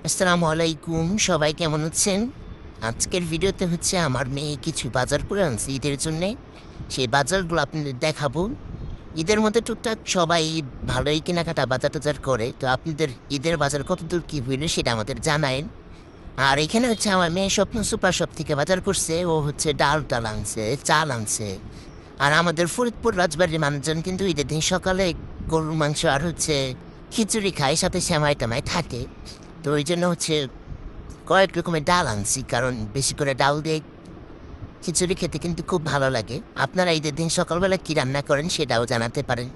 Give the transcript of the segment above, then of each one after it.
আসসালামু আলাইকুম, সবাই কেমন আছেন? আজকের ভিডিওতে আমার মেয়ে কিছু বাজার করে আনছে ঈদের জন্যে। সেই বাজারগুলো আপনাদের দেখাবো। ঈদের মধ্যে টুকটাক সবাই ভালোই কেনাকাটা বাজার-টাজার করে। তো আপনাদের ঈদের বাজার কতদূর কী হইলো সেটা আমাদের জানায়েন। আর এখানে আমার মেয়ে স্বপ্ন সুপার শপ থেকে বাজার করছে। ও ডাল-টাল আনছে, চাল আনছে। আর আমাদের ফরিদপুর রাজবাড়ির মানুষজন কিন্তু ঈদের দিন সকালে গরুর মাংস আর খিচুড়ি খায়, সাথে সেমাই-টেমাই থাকে। তো ওইজন্য কয়েক রকমের ডাল আনছি, কারণ বেশি করে ডাল দিয়ে খিচুড়ি খেতে কিন্তু খুব ভালো লাগে। আপনারা ঈদের দিন সকালবেলা কী রান্না করেন সেটাও জানাতে পারেন।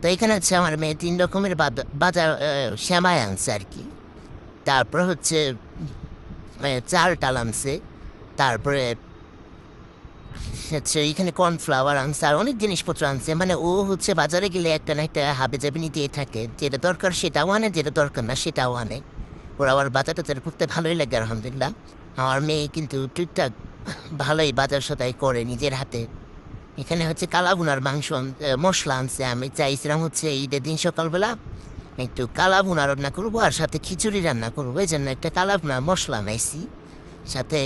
তো এখানে আমার মেয়ে ৩ রকমের বাজার সেমাই আনছে আর কি। তারপর চাল-টাল আনছে। তারপরে এখানে কর্নফ্লাওয়ার আনছে আর অনেক জিনিসপত্র আনছে। মানে ও বাজারে গেলে একটা না একটা হাবিজাবি নিতেই থাকে। যেটা দরকার সেটাও আনে, যেটা দরকার না সেটাও আনে। ওর আবার বাজার-টাজার করতে ভালোই লাগে আলহামদুলিল্লাহ। আমার মেয়ে কিন্তু টুকটাক ভালোই বাজার সদাই করে নিজের হাতে। এখানে কালাভুনার মসলা আনছে। আমি চাইছিলাম ঈদের দিন সকালবেলা একটু কালাভুনা রান্না করবো আর সাথে খিচুড়ি রান্না করবো। এই জন্য একটা কালাভুনার মসলা আনাইছি, সাথে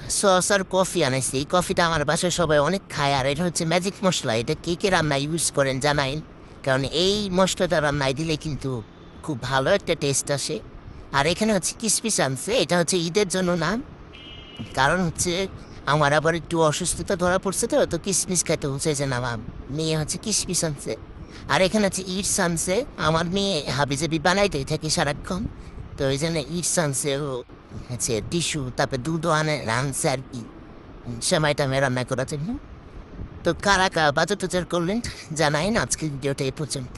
সস আর কফি আনাইছি। এই কফিটা আমার বাসায় সবাই অনেক খায়। আর এটা ম্যাজিক মশলা। এটা কে কে রান্নায় ইউজ করেন জানাইন, কারণ এই মশলাটা রান্নায় দিলে কিন্তু খুব ভালো একটা টেস্ট আসে। আর এখানে কিসমিস আনছে। এটা ঈদের জন্য না, কারণ আমার আবার একটু অসুস্থতা ধরা পড়ছে। তো তো কিসমিস খাইতে যে না, আমার মেয়ে কিসমিস আনছে। আর এখানে ইটস আনছে। আমার মেয়ে হাবিজাবি বানাইতেই থাকে সারাক্ষণ। তো ওই জন্য ইটস আনছে। ও টিস্যু, তারপরে দুধও আনছে আর কি, সেমাই-টেমাই রান্না করার জন্য। তো কারা বাজার টাজার করলেন জানাইন। আজকের ভিডিওটা এই পর্যন্ত।